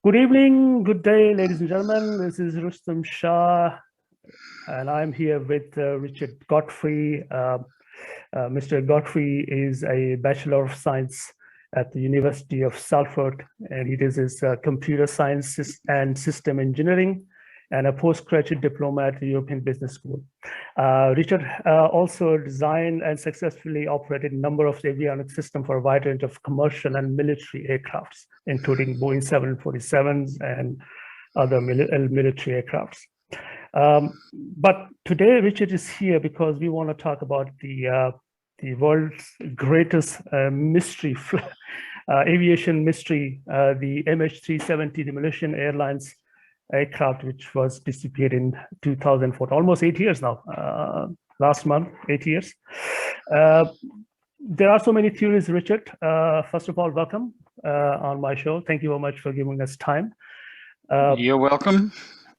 Good evening, good day, ladies and gentlemen. This is Rustam Shah, and I'm here with Richard Godfrey. Mr. Godfrey is a Bachelor of Science at the University of Salford, and he does his computer science and system engineering and a postgraduate diploma at the European Business School. Richard also designed and successfully operated a number of avionics systems for a wide range of commercial and military aircrafts, including Boeing 747s and other military aircrafts. But today, Richard is here because we want to talk about the world's greatest mystery, aviation mystery, the MH370, the Malaysian Airlines aircraft, which was disappeared in 2004, almost 8 years now. Last month, 8 years. There are so many theories, Richard. First of all, welcome on my show. Thank you very much for giving us time. You're welcome.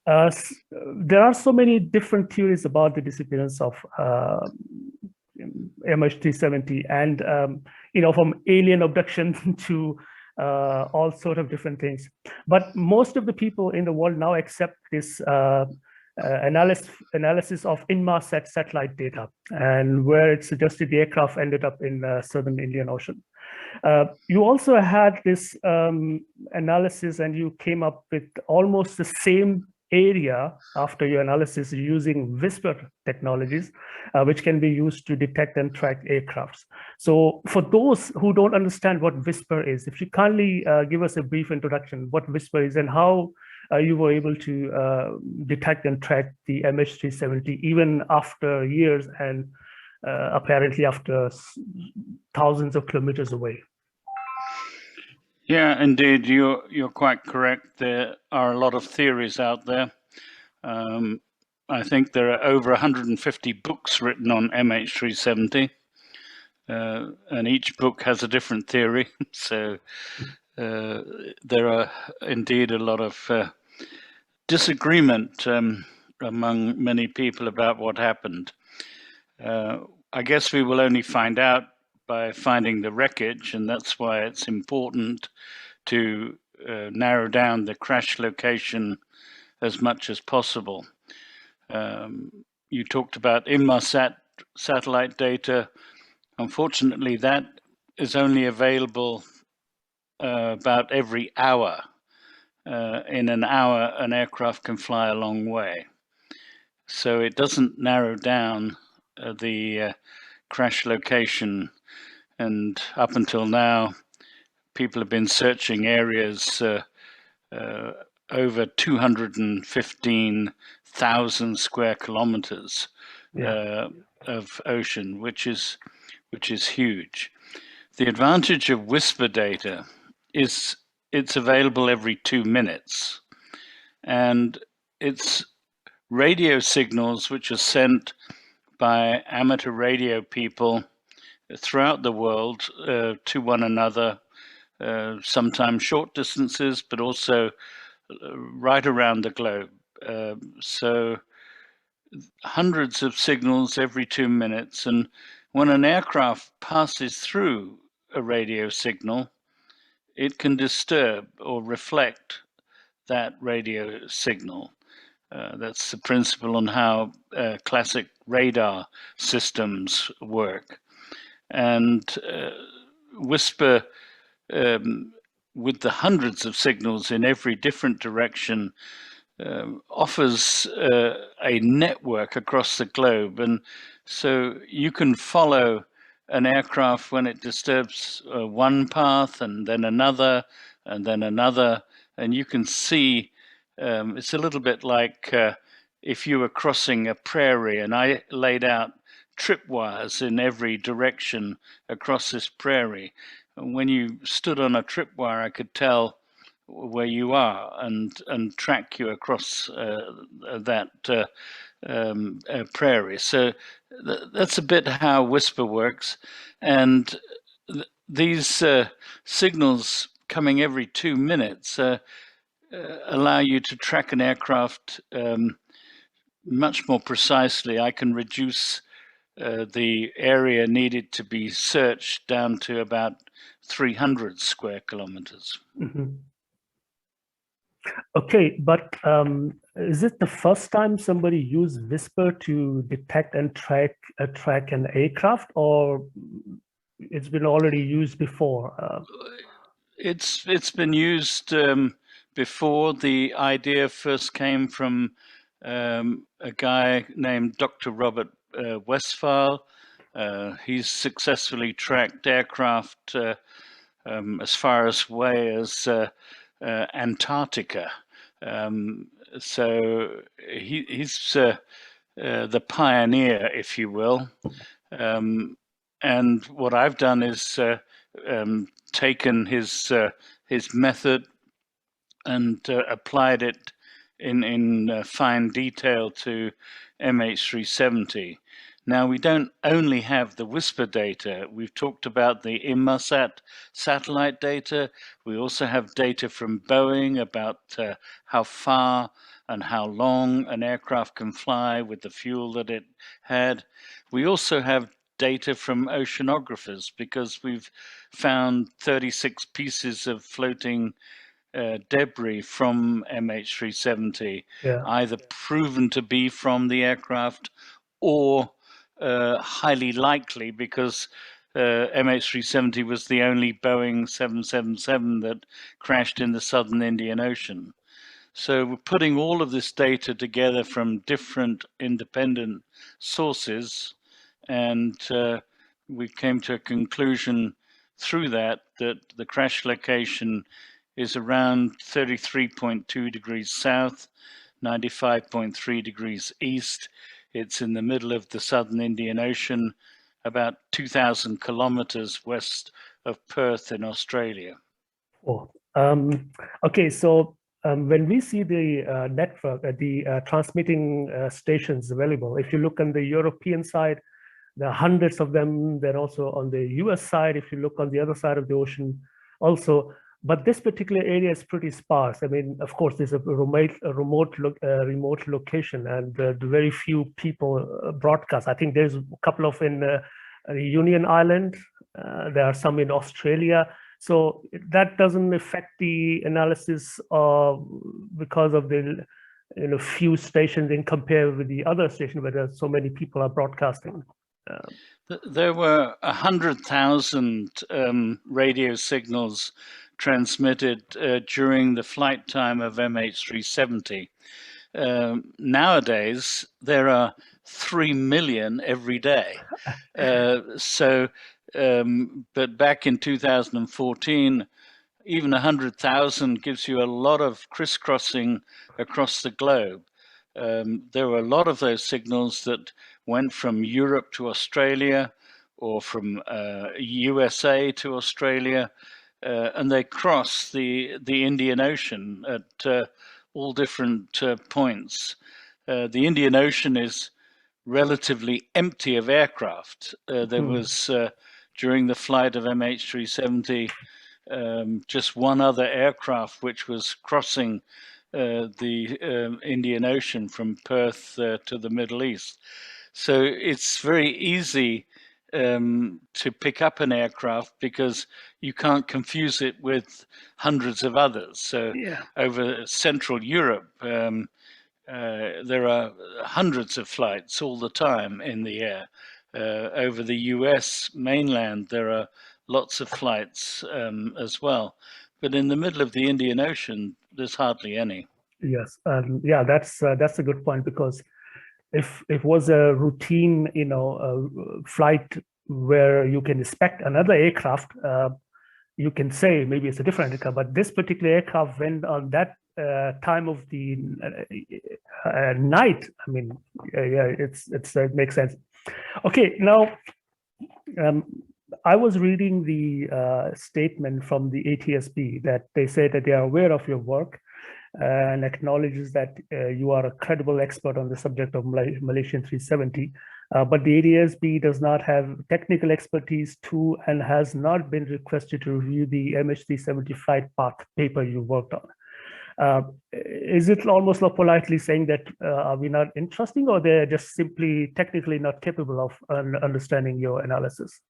There are so many different theories about the disappearance of MH370, and from alien abduction to all sort of different things. But most of the people in the world now accept this analysis of Inmarsat satellite data, and where it suggested the aircraft ended up in southern Indian Ocean. You also had this analysis, and you came up with almost the same area after your analysis using Whisper technologies, which can be used to detect and track aircrafts. So for those who don't understand what Whisper is, if you kindly give us a brief introduction, what Whisper is and how you were able to detect and track the MH370 even after years and apparently after thousands of kilometers away. Yeah, indeed, you're quite correct. There are a lot of theories out there. I think there are over 150 books written on MH370, and each book has a different theory. So there are indeed a lot of disagreement among many people about what happened. I guess we will only find out by finding the wreckage, and that's why it's important to narrow down the crash location as much as possible. You talked about Inmarsat satellite data. Unfortunately, that is only available about every hour. In an hour, an aircraft can fly a long way. So it doesn't narrow down the crash location. And up until now, people have been searching areas over 215,000 square kilometers of ocean, which is huge. The advantage of Whisper data is it's available every 2 minutes, and it's radio signals which are sent by amateur radio people throughout the world to one another, sometimes short distances, but also right around the globe. So hundreds of signals every 2 minutes. And when an aircraft passes through a radio signal, it can disturb or reflect that radio signal. That's the principle on how classic radar systems work. And Whisper, with the hundreds of signals in every different direction, offers a network across the globe. And so you can follow an aircraft when it disturbs one path and then another and then another. And you can see, it's a little bit like if you were crossing a prairie and I laid out tripwires in every direction across this prairie. And when you stood on a tripwire, I could tell where you are and track you across that prairie. So that's a bit how Whisper works. And these signals coming every 2 minutes allow you to track an aircraft much more precisely. I can reduce the area needed to be searched down to about 300 square kilometers. Mm-hmm. Okay, but is it the first time somebody used Whisper to detect and track an aircraft, or it's been already used before? It's been used before. The idea first came from a guy named Dr. Robert Westphal. He's successfully tracked aircraft as far away as Antarctica. So he's the pioneer, if you will. And what I've done is taken his method and applied it in fine detail to MH370. Now, we don't only have the Whisper data. We've talked about the Inmarsat satellite data. We also have data from Boeing about how far and how long an aircraft can fly with the fuel that it had. We also have data from oceanographers because we've found 36 pieces of floating debris from MH370, either proven to be from the aircraft or highly likely, because MH370 was the only Boeing 777 that crashed in the southern Indian Ocean. So we're putting all of this data together from different independent sources, and we came to a conclusion through that the crash location is around 33.2 degrees south, 95.3 degrees east. It's in the middle of the southern Indian Ocean, about 2,000 kilometers west of Perth in Australia. Oh, okay. So when we see the network, the transmitting stations available, if you look on the European side, there are hundreds of them. They're also on the US side. If you look on the other side of the ocean also, but this particular area is pretty sparse. I mean, of course, there's a remote location, and very few people broadcast. I think there's a couple of in the Union Island. There are some in Australia. So that doesn't affect the analysis because of the few stations in compare with the other station where there so many people are broadcasting. There were 100,000 radio signals transmitted during the flight time of MH370. Nowadays, there are 3 million every day. But back in 2014, even 100,000 gives you a lot of crisscrossing across the globe. There were a lot of those signals that went from Europe to Australia, or from USA to Australia, and they cross the Indian Ocean at all different points. The Indian Ocean is relatively empty of aircraft. There was, during the flight of MH370, just one other aircraft which was crossing the Indian Ocean from Perth to the Middle East. So it's very easy to pick up an aircraft because you can't confuse it with hundreds of others. So over Central Europe, there are hundreds of flights all the time in the air. Over the US mainland, there are lots of flights as well. But in the middle of the Indian Ocean, there's hardly any. Yes, yeah, that's a good point, because if it was a routine, flight where you can inspect another aircraft, you can say maybe it's a different aircraft, but this particular aircraft went on that time of the night. I mean, yeah, it makes sense. Okay, now I was reading the statement from the ATSB that they say that they are aware of your work and acknowledges that you are a credible expert on the subject of Malaysian 370. But the ATSB does not have technical expertise to and has not been requested to review the MH370 flight path paper you worked on. Is it almost like politely saying that are we not interesting, or they're just simply technically not capable of understanding your analysis?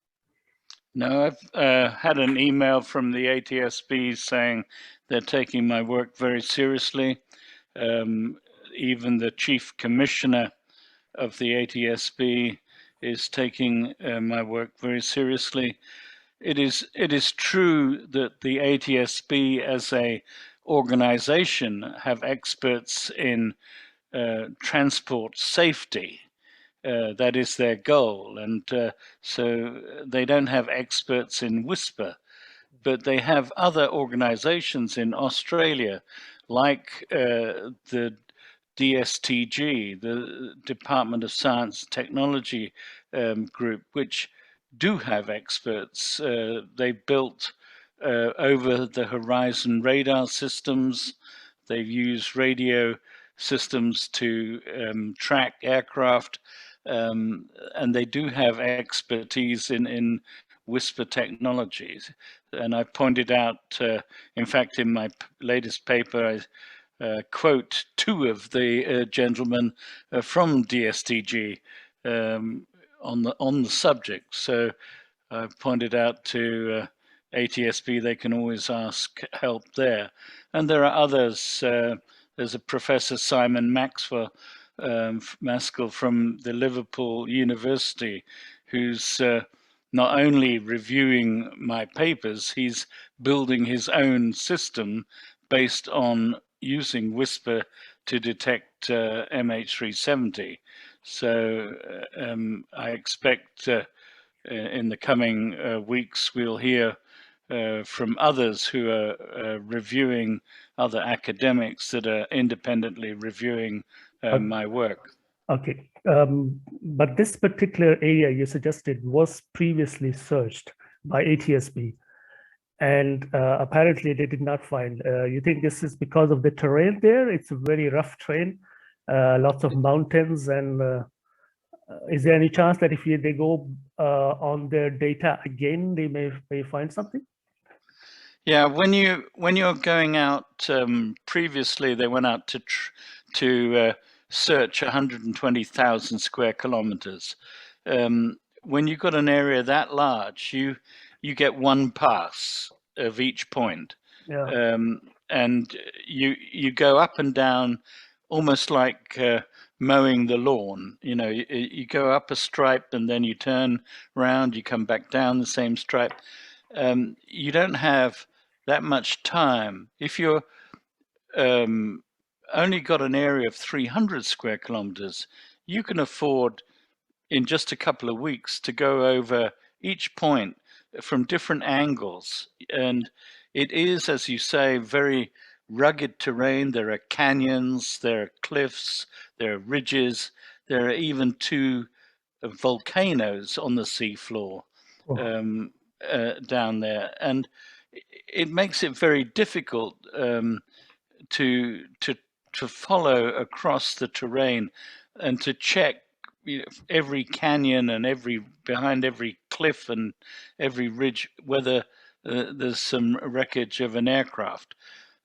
No, I've had an email from the ATSB saying they're taking my work very seriously. Even the chief commissioner of the ATSB is taking my work very seriously. It is true that the ATSB as a organization have experts in transport safety. That is their goal, and so they don't have experts in whisper, but they have other organizations in Australia, like the DSTG, the Department of Science and Technology group, which do have experts. They built over the horizon radar systems. They've used radio systems to track aircraft, and they do have expertise in whisper technologies. And I pointed out, in fact, in my latest paper, I quote two of the gentlemen from DSTG on the subject. So I pointed out to ATSB they can always ask help there, and there are others. There's a Professor Simon Maskell from the Liverpool University, who's not only reviewing my papers, he's building his own system based on using Whisper to detect MH370. So I expect in the coming weeks we'll hear from others who are reviewing, other academics that are independently reviewing my work. Okay, but this particular area you suggested was previously searched by ATSB, and apparently they did not find. You think this is because of the terrain there? It's a very rough terrain, lots of mountains, and is there any chance that if they go on their data again, they may find something? Yeah, when you're going out, previously they went out to search 120,000 square kilometers. When you've got an area that large, you get one pass of each point. Yeah. And you go up and down almost like mowing the lawn. You know, you go up a stripe and then you turn around, you come back down the same stripe. You don't have that much time. If you're only got an area of 300 square kilometers, you can afford in just a couple of weeks to go over each point from different angles. And it is, as you say, very rugged terrain. There are canyons, there are cliffs, there are ridges, there are even two volcanoes on the seafloor down there. And it makes it very difficult to follow across the terrain and to check, you know, every canyon and behind every cliff and every ridge whether there's some wreckage of an aircraft.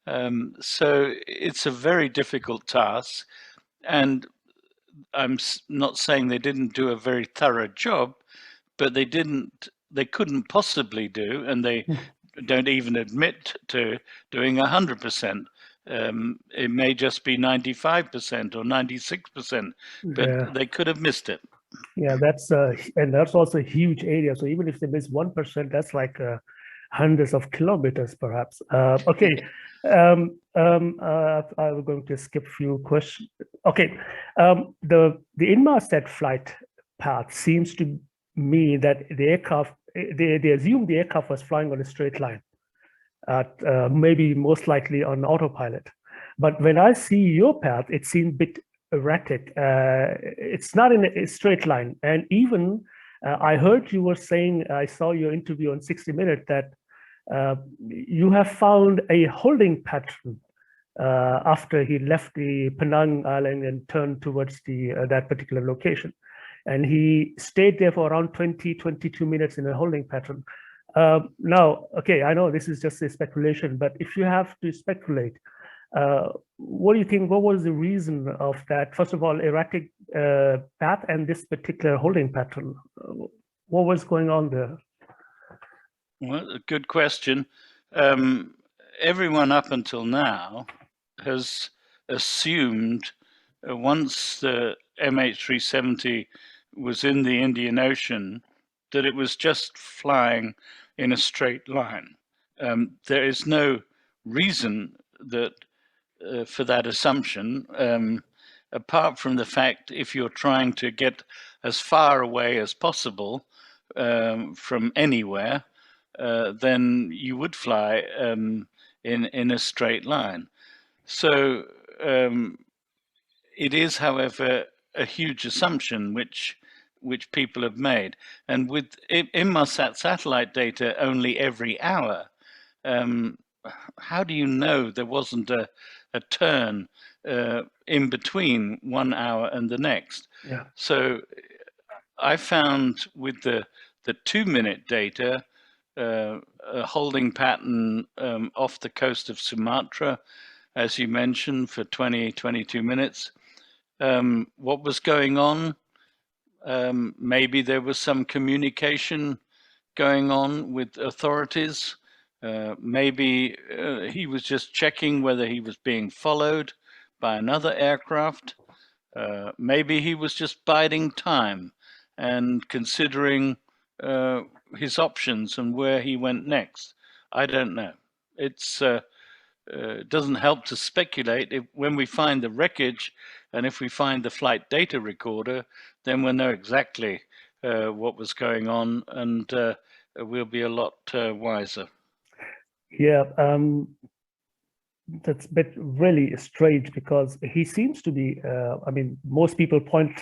So it's a very difficult task, and I'm not saying they didn't do a very thorough job, but they couldn't possibly do, and they don't even admit to doing 100%. It may just be 95% or 96%, but they could have missed it. Yeah, and that's also a huge area. So even if they miss 1%, that's like hundreds of kilometers, perhaps. Okay, I'm going to skip a few questions. Okay, the Inmarsat flight path seems to me that the aircraft, they assumed the aircraft was flying on a straight line, maybe most likely on autopilot. But when I see your path, it seems a bit erratic. It's not in a straight line. And even I heard you were saying, I saw your interview on 60 Minutes, that you have found a holding pattern after he left the Penang Island and turned towards that particular location. And he stayed there for around 22 minutes in a holding pattern. Now, okay, I know this is just a speculation, but if you have to speculate, what do you think, what was the reason of that? First of all, erratic path and this particular holding pattern. What was going on there? Well, a good question. Everyone up until now has assumed once the MH370 was in the Indian Ocean that it was just flying in a straight line. There is no reason that for that assumption, apart from the fact if you're trying to get as far away as possible from anywhere, then you would fly in a straight line. So it is, however, a huge assumption which people have made. And with Inmarsat satellite data only every hour, how do you know there wasn't a turn in between 1 hour and the next? Yeah. So I found with the 2-minute data, a holding pattern off the coast of Sumatra, as you mentioned, for 22 minutes. What was going on? Maybe there was some communication going on with authorities. Maybe he was just checking whether he was being followed by another aircraft. Maybe he was just biding time and considering his options and where he went next. I don't know. It doesn't help to speculate. When we find the wreckage and if we find the flight data recorder, then we'll know exactly what was going on, and we'll be a lot wiser. Yeah, that's a bit really strange, because he seems to be, I mean, most people point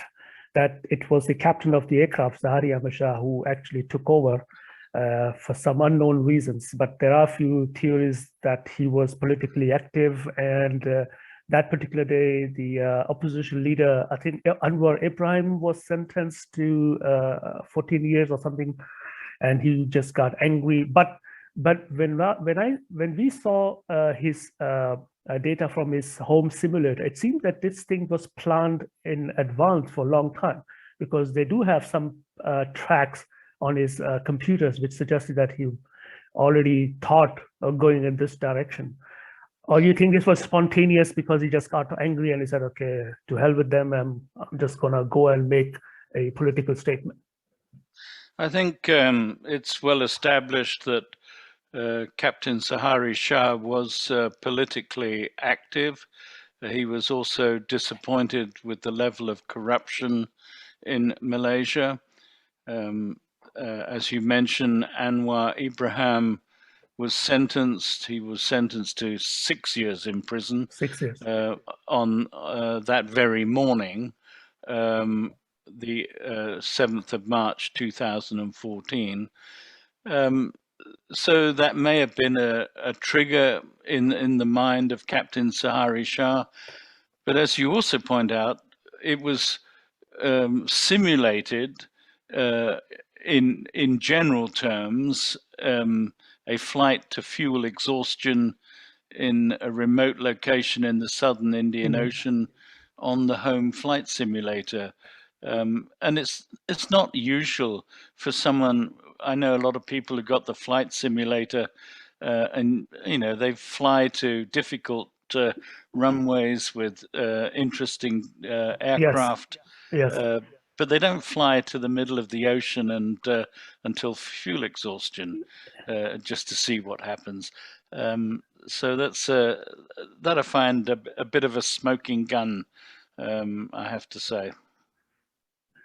that it was the captain of the aircraft, Rustam Shah, who actually took over for some unknown reasons. But there are a few theories that he was politically active, and that particular day, the opposition leader, I think Anwar Ibrahim, was sentenced to 14 years or something, and he just got angry. But when we saw his data from his home simulator, it seemed that this thing was planned in advance for a long time, because they do have some tracks on his computers which suggested that he already thought of going in this direction. Or you think this was spontaneous because he just got angry and he said, okay, to hell with them, I'm just gonna go and make a political statement? I think it's well established that Captain Sahari Shah was politically active. He was also disappointed with the level of corruption in Malaysia. As you mentioned, Anwar Ibrahim was sentenced. He was sentenced to 6 years in prison. 6 years. On that very morning, the 7th of March 2014. So that may have been a trigger in the mind of Captain Sahari Shah. But as you also point out, it was simulated in general terms, a flight to fuel exhaustion in a remote location in the southern Indian Ocean on the home flight simulator. And it's not usual for someone. I know a lot of people who got the flight simulator and they fly to difficult runways with interesting aircraft. Yes. But they don't fly to the middle of the ocean and until fuel exhaustion just to see what happens. So that's that I find a bit of a smoking gun, I have to say.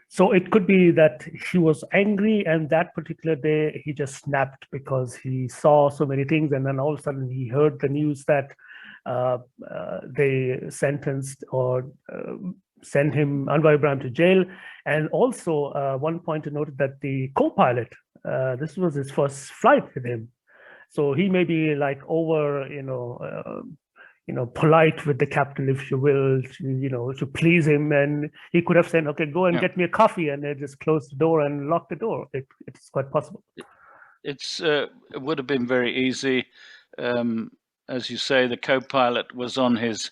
So it could be that he was angry, and that particular day he just snapped because he saw so many things, and then all of a sudden he heard the news that they sentenced or sent him, Anwar Ibrahim, to jail. And also one point to note that the co-pilot, this was his first flight with him. So he may be like over, polite with the captain, if you will, to please him. And he could have said, okay, go and get me a coffee, and they just close the door and lock the door. It's quite possible. It would have been very easy. As you say, the co-pilot was on his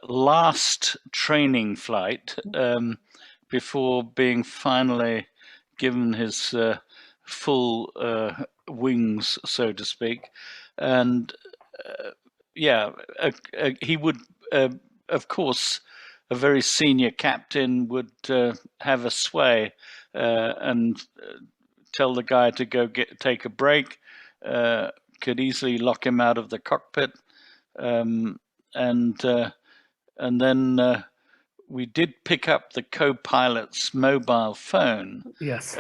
last training flight before being finally given his full wings, so to speak, and he would, of course, a very senior captain would have a sway and tell the guy to go take a break, could easily lock him out of the cockpit, and then we did pick up the co-pilot's mobile phone. Yes.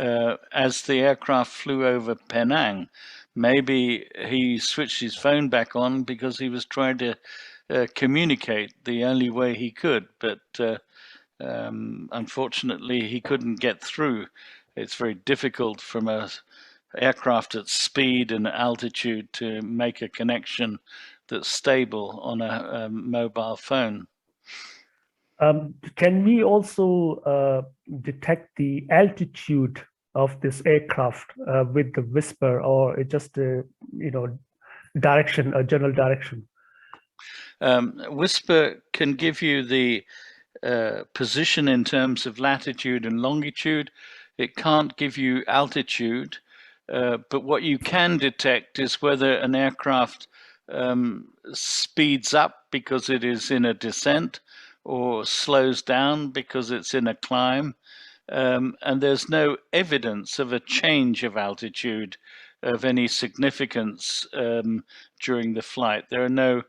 As the aircraft flew over Penang. Maybe he switched his phone back on because he was trying to communicate the only way he could, but unfortunately he couldn't get through. It's very difficult from a aircraft at speed and altitude to make a connection that's stable on a mobile phone. Can we also detect the altitude of this aircraft with the whisper, or it just direction, a general direction? Whisper can give you the position in terms of latitude and longitude. It can't give you altitude, but what you can detect is whether an aircraft speeds up because it is in a descent, or slows down because it's in a climb, and there's no evidence of a change of altitude of any significance during the flight. There are no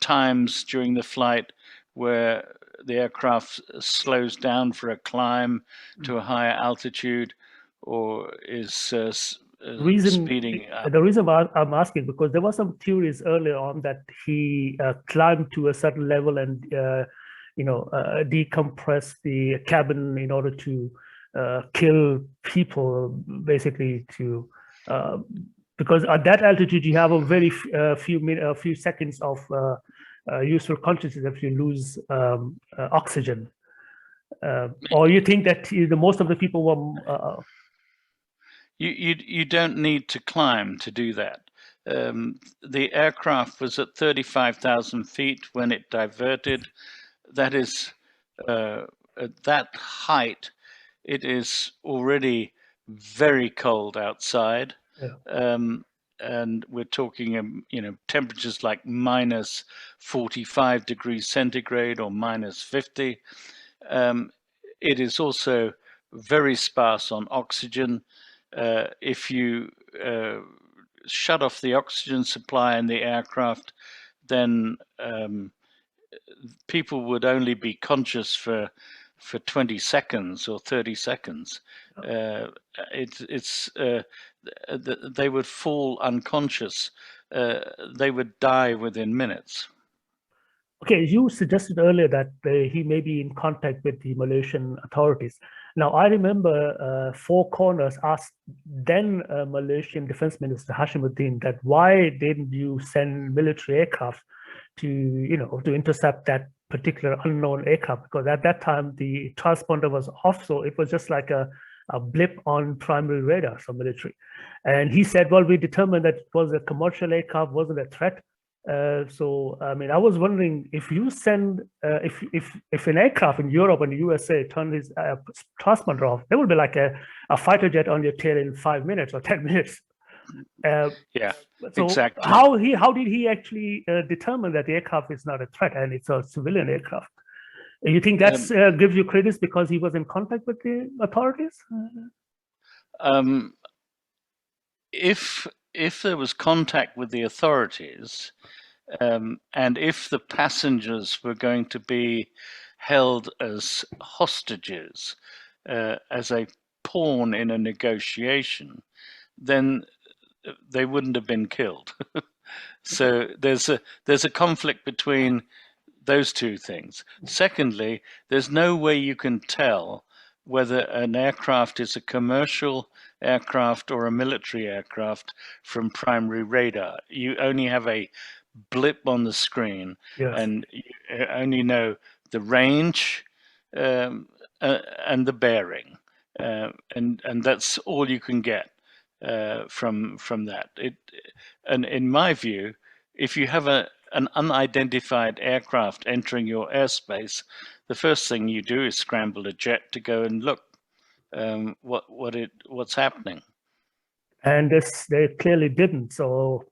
times during the flight where the aircraft slows down for a climb to a higher altitude or is speeding up. The reason why I'm asking, because there were some theories earlier on that he climbed to a certain level and decompress the cabin in order to kill people, basically to because at that altitude you have a very few seconds of useful consciousness if you lose oxygen. Or you think that the most of the people were You don't need to climb to do that. The aircraft was at 35,000 feet when it diverted. That is, at that height, it is already very cold outside. Yeah. And we're talking, temperatures like minus 45 degrees centigrade or minus 50. It is also very sparse on oxygen. If you shut off the oxygen supply in the aircraft, then people would only be conscious for 20 seconds or 30 seconds. They would fall unconscious. They would die within minutes. Okay, you suggested earlier that he may be in contact with the Malaysian authorities. Now, I remember Four Corners asked then Malaysian Defense Minister Hashimuddin that why didn't you send military aircraft to intercept that particular unknown aircraft? Because at that time the transponder was off, so it was just like a blip on primary radar for military. And he said, well, we determined that it was a commercial aircraft, wasn't a threat. So I mean, I was wondering if you send if an aircraft in Europe and the USA turn his transponder off, there would be like a fighter jet on your tail in 5 minutes or 10 minutes. Yeah, so exactly. How did he actually determine that the aircraft is not a threat and it's a civilian aircraft? You think that gives you credit because he was in contact with the authorities? If there was contact with the authorities, and if the passengers were going to be held as hostages, as a pawn in a negotiation, then they wouldn't have been killed. So there's a conflict between those two things. Secondly, there's no way you can tell whether an aircraft is a commercial aircraft or a military aircraft from primary radar. You only have a blip on the screen, yes, and you only know the range and the bearing, and that's all you can get from that. And in my view, if you have an unidentified aircraft entering your airspace, the first thing you do is scramble a jet to go and look what's happening. And this, they clearly didn't. So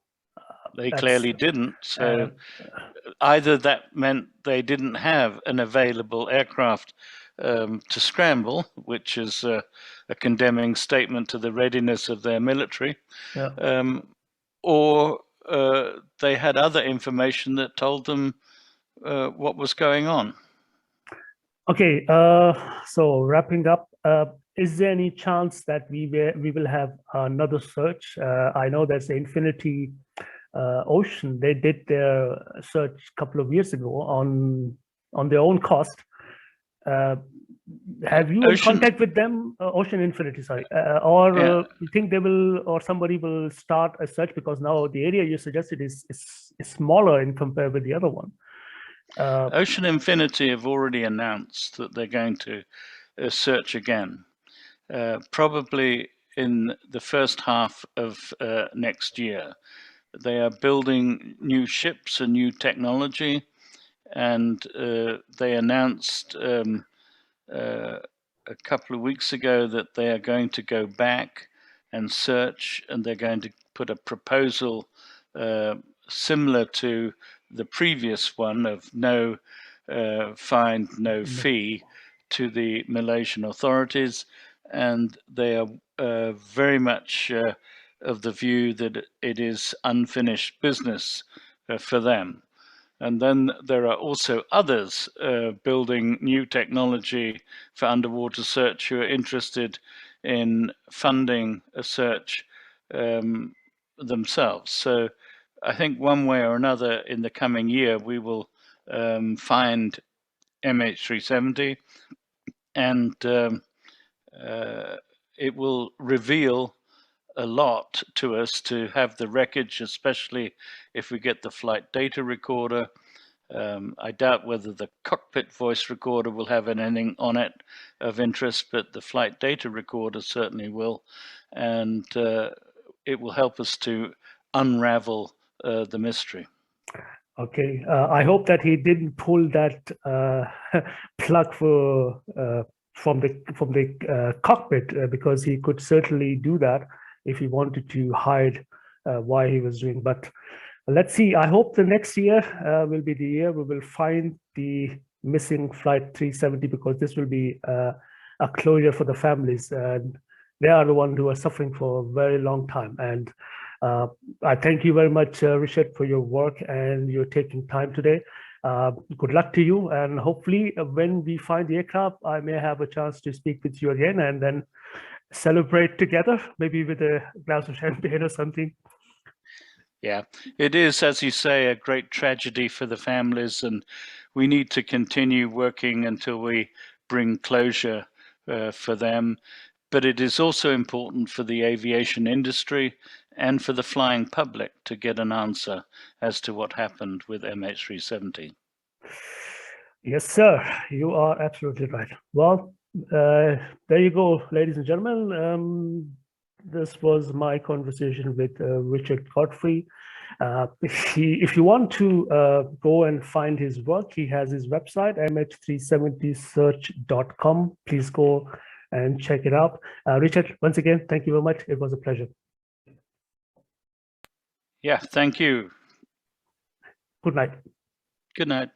they clearly didn't. So either that meant they didn't have an available aircraft to scramble, which is a condemning statement to the readiness of their military, or they had other information that told them what was going on. Okay, so wrapping up, is there any chance that we will have another search? I know there's the Infinity Ocean. They did their search a couple of years ago on their own cost. Have you in contact with them, Ocean Infinity, sorry, or you think they will, or somebody will start a search, because now the area you suggested is smaller in compared with the other one? Ocean Infinity have already announced that they're going to search again, probably in the first half of next year. They are building new ships and new technology, and they announced a couple of weeks ago that they are going to go back and search, and they're going to put a proposal similar to the previous one of no fine, no fee to the Malaysian authorities. And they are very much of the view that it is unfinished business for them. And then there are also others building new technology for underwater search who are interested in funding a search themselves. So I think one way or another in the coming year, we will find MH370, and it will reveal a lot to us to have the wreckage, especially if we get the flight data recorder. I doubt whether the cockpit voice recorder will have anything on it of interest, but the flight data recorder certainly will. And it will help us to unravel the mystery. Okay, I hope that he didn't pull that plug for from the cockpit, because he could certainly do that if he wanted to hide why he was doing. But let's see. I hope the next year will be the year we will find the missing flight 370, because this will be a closure for the families, and they are the ones who are suffering for a very long time. And I thank you very much, Richard, for your work and you're taking time today. Good luck to you, and hopefully when we find the aircraft, I may have a chance to speak with you again and then celebrate together, maybe with a glass of champagne or something. Yeah, it is, as you say, a great tragedy for the families, and we need to continue working until we bring closure for them. But it is also important for the aviation industry and for the flying public to get an answer as to what happened with MH370. Yes, sir, you are absolutely right. Well, there you go, ladies and gentlemen. This was my conversation with Richard Godfrey. If you want to go and find his work, he has his website, mh370search.com. Please go and check it out. Richard, once again, thank you very much. It was a pleasure. Yeah, thank you. Good night. Good night.